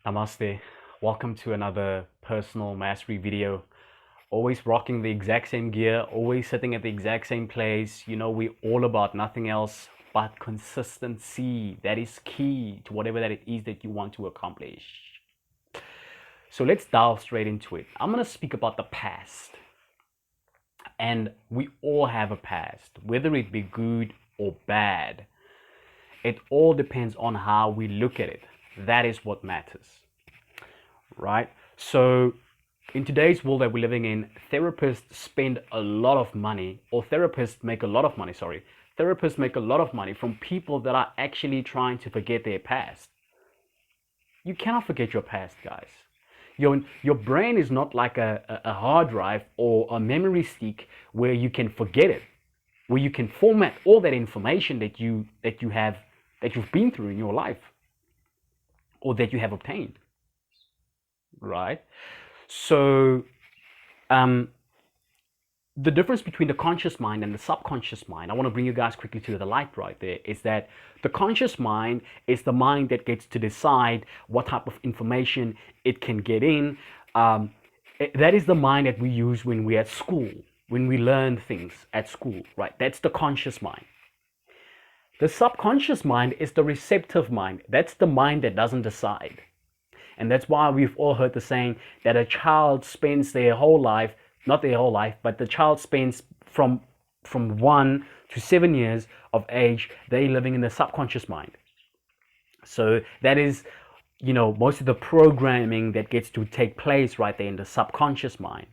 Namaste. Welcome to another personal mastery video. Always rocking the exact same gear, always sitting at the exact same place. We're all about nothing else but consistency. That is key to whatever that it is that you want to accomplish. So let's dive straight into it. I'm going to speak about the past. And we all have a past, whether it be good or bad. It all depends on how we look at it. That is what matters, right? So in today's world that we're living in, therapists spend a lot of money, or therapists make a lot of money, sorry. Therapists make a lot of money from people that are actually trying to forget their past. You cannot forget your past, guys. Your brain is not like a hard drive or a memory stick where you can forget it, where you can format all that information that you've been through in your life, or that you have obtained, right? So the difference between the conscious mind and the subconscious mind, I want to bring you guys quickly to the light right there, is that the conscious mind is the mind that gets to decide what type of information it can get in. That is the mind that we use when we're at school, when we learn things at school, right? That's the conscious mind. The subconscious mind is the receptive mind. That's the mind that doesn't decide. And that's why we've all heard the saying that a child spends their whole life, not their whole life, but the child spends from 1 to 7 years of age, they're living in the subconscious mind. So that is, most of the programming that gets to take place right there in the subconscious mind.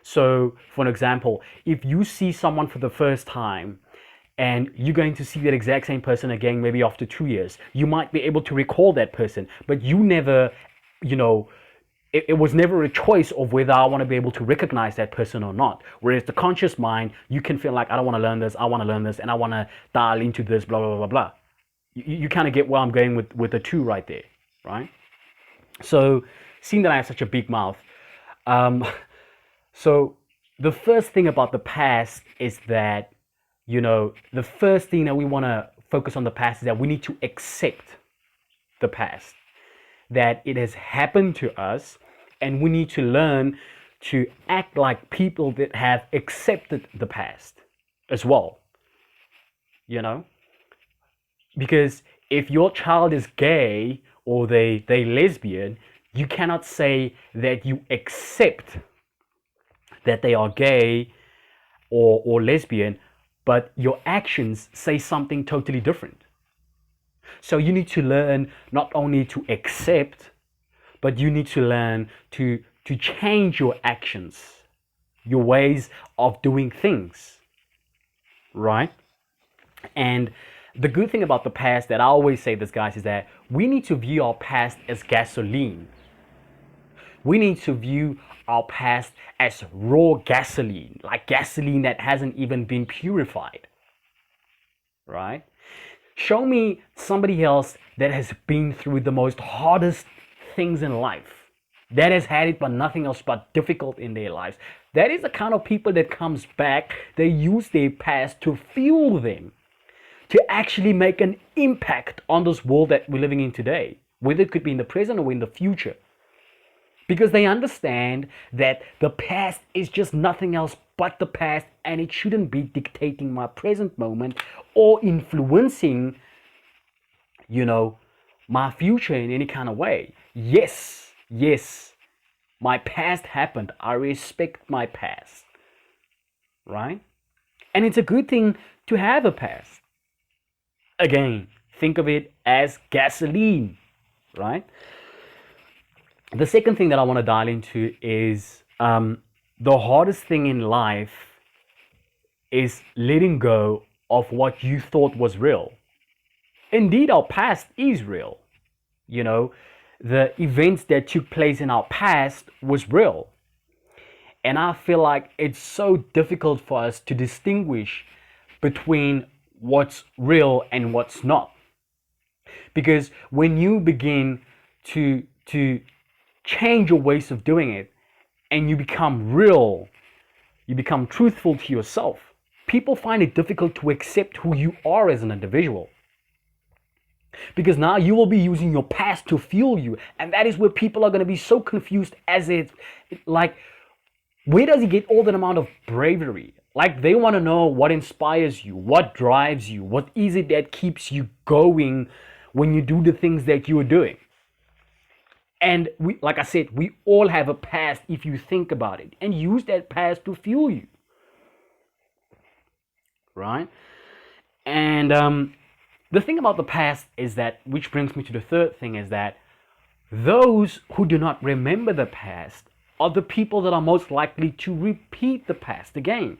So for an example, if you see someone for the first time, and you're going to see that exact same person again, maybe after 2 years, you might be able to recall that person, but you never, it was never a choice of whether I want to be able to recognize that person or not. Whereas the conscious mind, you can feel like, I don't want to learn this, I want to learn this, and I want to dial into this, blah, blah, blah, blah. You kind of get where I'm going with the two right there, right? So, seeing that I have such a big mouth, so the first thing about the past is that, the first thing that we want to focus on the past is that we need to accept the past, that it has happened to us, and we need to learn to act like people that have accepted the past as well, because if your child is gay or they lesbian, you cannot say that you accept that they are gay or lesbian, but your actions say something totally different. So you need to learn not only to accept, but you need to learn to change your actions, your ways of doing things, right? And the good thing about the past, that I always say this, guys, is that we need to view our past as gasoline. We need to view our past as raw gasoline, like gasoline that hasn't even been purified, right? Show me somebody else that has been through the most hardest things in life, that has had it but nothing else but difficult in their lives. That is the kind of people that comes back. They use their past to fuel them, to actually make an impact on this world that we're living in today, whether it could be in the present or in the future. Because they understand that the past is just nothing else but the past, and it shouldn't be dictating my present moment or influencing, my future in any kind of way. Yes, my past happened. I respect my past, right? And it's a good thing to have a past. Again, think of it as gasoline, right? The second thing that I want to dial into is the hardest thing in life is letting go of what you thought was real. Indeed, our past is real. The events that took place in our past was real. And I feel like it's so difficult for us to distinguish between what's real and what's not. Because when you begin to change your ways of doing it, and you become real, you become truthful to yourself, people find it difficult to accept who you are as an individual. Because now you will be using your past to fuel you. And that is where people are going to be so confused as like, where does he get all that amount of bravery? Like, they want to know what inspires you, what drives you, what is it that keeps you going when you do the things that you are doing. And we, like I said, we all have a past if you think about it, and use that past to fuel you. Right? And the thing about the past is that, which brings me to the third thing, is that those who do not remember the past are the people that are most likely to repeat the past again.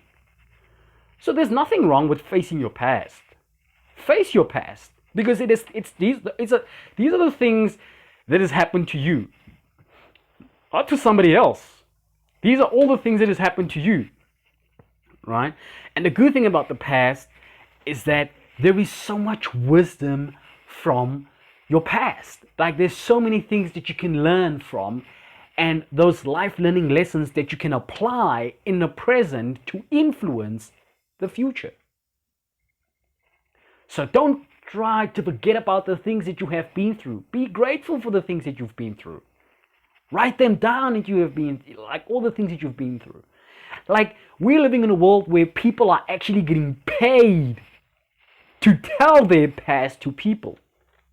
So there's nothing wrong with facing your past. Face your past, because these are the things that has happened to you, not to somebody else. These are all the things that has happened to you, right? And the good thing about the past is that there is so much wisdom from your past. Like, there's so many things that you can learn from, and those life learning lessons that you can apply in the present to influence the future. So don't try to forget about the things that you have been through. Be grateful for the things that you've been through. Write them down that you have been, like, all the things that you've been through. Like, we're living in a world where people are actually getting paid to tell their past to people.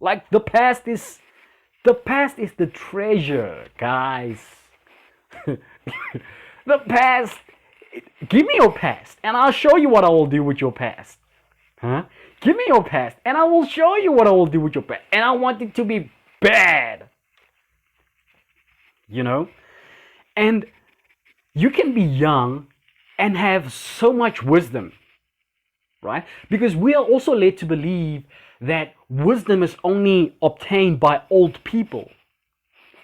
Like, the past is the treasure, guys. The past, give me your past and I'll show you what I will do with your past. Huh? Give me your past and I will show you what I will do with your past. And I want it to be bad. You know? And you can be young and have so much wisdom, right? Because we are also led to believe that wisdom is only obtained by old people.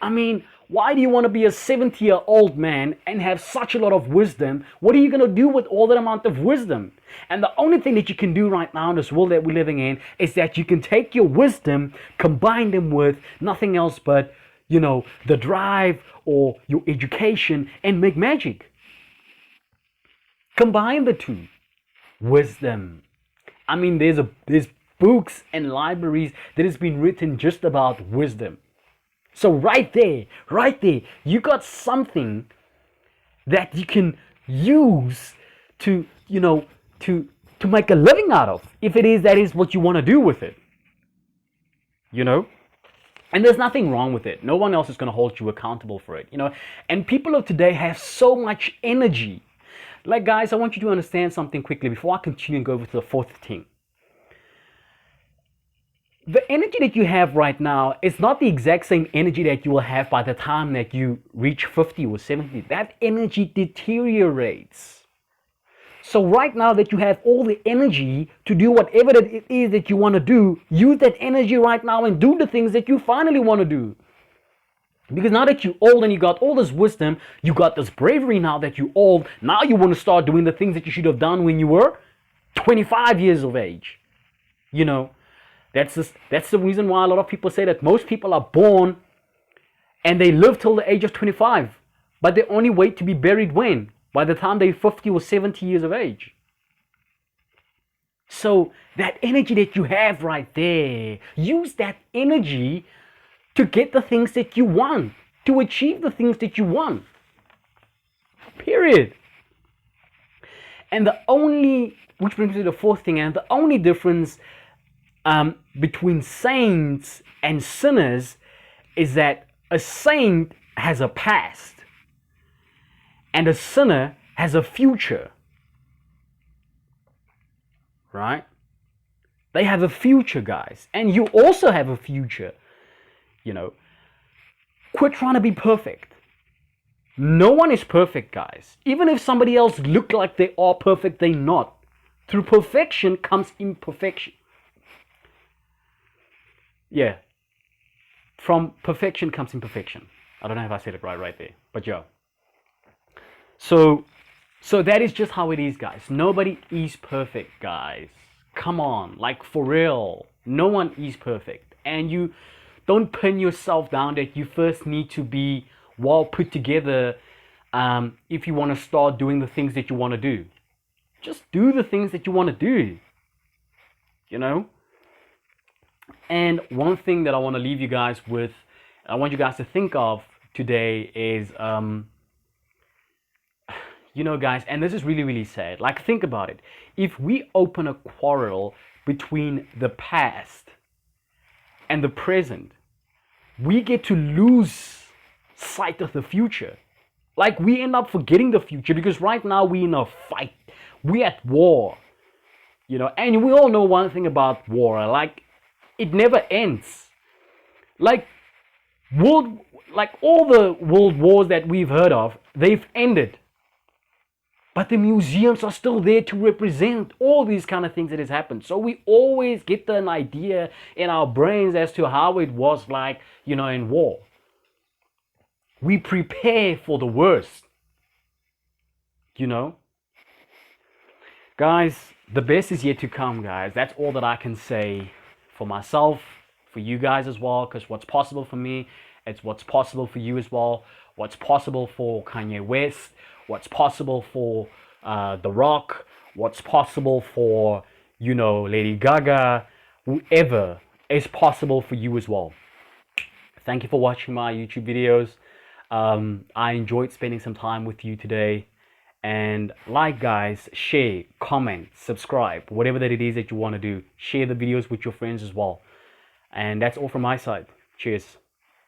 I mean, why do you want to be a 70-year-old man and have such a lot of wisdom? What are you going to do with all that amount of wisdom? And the only thing that you can do right now in this world that we're living in is that you can take your wisdom, combine them with nothing else but, you know, the drive or your education, and make magic. Combine the two. Wisdom. I mean, there's books and libraries that has been written just about wisdom. So right there, you got something that you can use to, you know, to make a living out of, if that is what you want to do with it. You know? And there's nothing wrong with it. No one else is going to hold you accountable for it, you know? And people of today have so much energy. Like, guys, I want you to understand something quickly before I continue and go over to the fourth thing. The energy that you have right now is not the exact same energy that you will have by the time that you reach 50 or 70. That energy deteriorates. So right now that you have all the energy to do whatever it is that you want to do, use that energy right now and do the things that you finally want to do. Because now that you're old and you got all this wisdom, you got this bravery now that you're old, now you want to start doing the things that you should have done when you were 25 years of age. You know, that's the reason why a lot of people say that most people are born and they live till the age of 25, but they only wait to be buried when? By the time they're 50 or 70 years of age. So that energy that you have right there, use that energy to get the things that you want, to achieve the things that you want. Period. And which brings me to the fourth thing, and the only difference between saints and sinners is that a saint has a past and a sinner has a future. Right? They have a future, guys. And you also have a future. You know, quit trying to be perfect. No one is perfect, guys. Even if somebody else look like they are perfect, they're not. Through perfection comes imperfection. Yeah. From perfection comes imperfection. I don't know if I said it right there, but yeah. So that is just how it is, guys. Nobody is perfect, guys. Come on, like, for real. No one is perfect. And you don't pin yourself down that you first need to be well put together if you want to start doing the things that you want to do. Just do the things that you want to do. You know? And one thing that I want to leave you guys with, I want you guys to think of today is, guys, and this is really, really sad. Like, think about it. If we open a quarrel between the past and the present, we get to lose sight of the future. Like, we end up forgetting the future because right now we're in a fight. We're at war. And we all know one thing about war. Like, it never ends. Like, all the world wars that we've heard of, they've ended. But the museums are still there to represent all these kind of things that has happened. So we always get an idea in our brains as to how it was like, in war. We prepare for the worst. Guys, the best is yet to come, guys. That's all that I can say for myself, for you guys as well, because what's possible for me, it's what's possible for you as well. What's possible for Kanye West, what's possible for The Rock, what's possible for, Lady Gaga, whoever is possible for you as well. Thank you for watching my YouTube videos. I enjoyed spending some time with you today. And like, guys, share, comment, subscribe, whatever that it is that you want to do. Share the videos with your friends as well. And that's all from my side. Cheers.